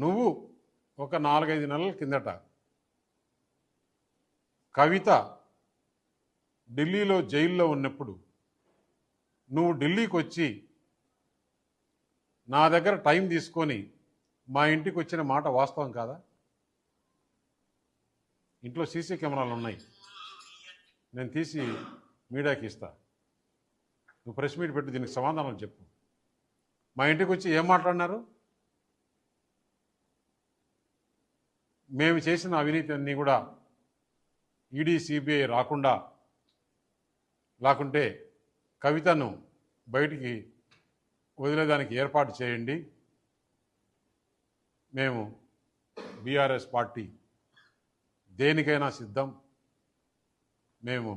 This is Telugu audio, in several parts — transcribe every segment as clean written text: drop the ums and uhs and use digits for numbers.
నువ్వు ఒక 4-5 నెలల కిందట కవిత ఢిల్లీలో జైల్లో ఉన్నప్పుడు నువ్వు ఢిల్లీకి వచ్చి నా దగ్గర టైం తీసుకొని మా ఇంటికి వచ్చిన మాట వాస్తవం కాదా? ఇంట్లో సీసీ కెమెరాలు ఉన్నాయి, నేను తీసి మీడియాకి ఇస్తా. నువ్వు ప్రెస్ మీట్ పెట్టి దీనికి సమాధానం చెప్పు. మా ఇంటికి వచ్చి ఏం మాట్లాడినారు? మేము చేసిన అవినీతి అన్నీ కూడా ఈడీ సిబిఐ రాకుండా, లేకుంటే కవితను బయటికి వదిలేదానికి ఏర్పాటు చేయండి. మేము బీఆర్ఎస్ పార్టీ దేనికైనా సిద్ధం. మేము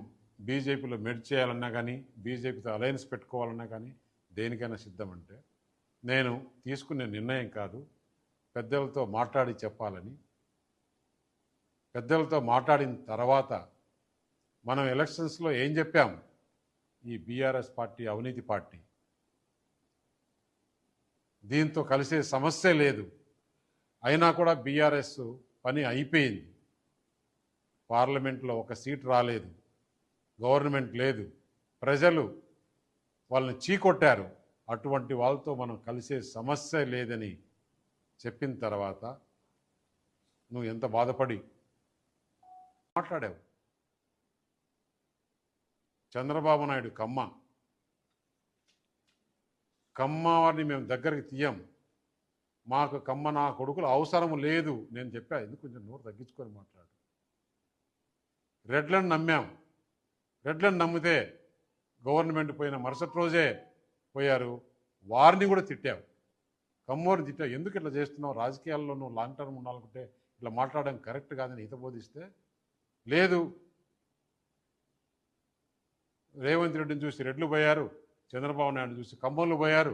బీజేపీలో మెర్జ్ చేయాలన్నా కానీ, బీజేపీతో అలయన్స్ పెట్టుకోవాలన్నా కానీ దేనికైనా సిద్ధం. అంటే నేను తీసుకునే నిర్ణయం కాదు, పెద్దలతో మాట్లాడి చెప్పాలని. పెద్దలతో మాట్లాడిన తర్వాత మనం ఎలక్షన్స్లో ఏం చెప్పాం? ఈ బీఆర్ఎస్ పార్టీ అవినీతి పార్టీ, దీంతో కలిసే సమస్య లేదు. అయినా కూడా బీఆర్ఎస్ పని అయిపోయింది. పార్లమెంట్లో ఒక సీట్ రాలేదు, గవర్నమెంట్ లేదు, ప్రజలు వాళ్ళని చీకొట్టారు. అటువంటి వాళ్ళతో మనం కలిసే సమస్య లేదని చెప్పిన తర్వాత నువ్వు ఎంత బాధపడి మాట్లాడావు? చంద్రబాబు నాయుడు కమ్మని మేము దగ్గరికి తీయం, మాకు కమ్మ నా కొడుకులు అవసరం లేదు నేను చెప్పా. ఎందుకు కొంచెం నోరు తగ్గించుకొని మాట్లాడు. రెడ్లను నమ్మాం, రెడ్లను నమ్మితే గవర్నమెంట్ పోయిన మరుసటి రోజే పోయారు, వారిని కూడా తిట్టావు, కమ్మోరిని తిట్టావు. ఎందుకు ఇట్లా చేస్తున్నావు? రాజకీయాల్లో నువ్వు లాంగ్ టర్మ్ ఉండాలనుకుంటే ఇట్లా మాట్లాడడం కరెక్ట్ కాదని హిత బోధిస్తే లేదు. రేవంత్ రెడ్డిని చూసి రెడ్లు పోయారు, చంద్రబాబు నాయుడు చూసి కమ్మోళ్ళు పోయారు.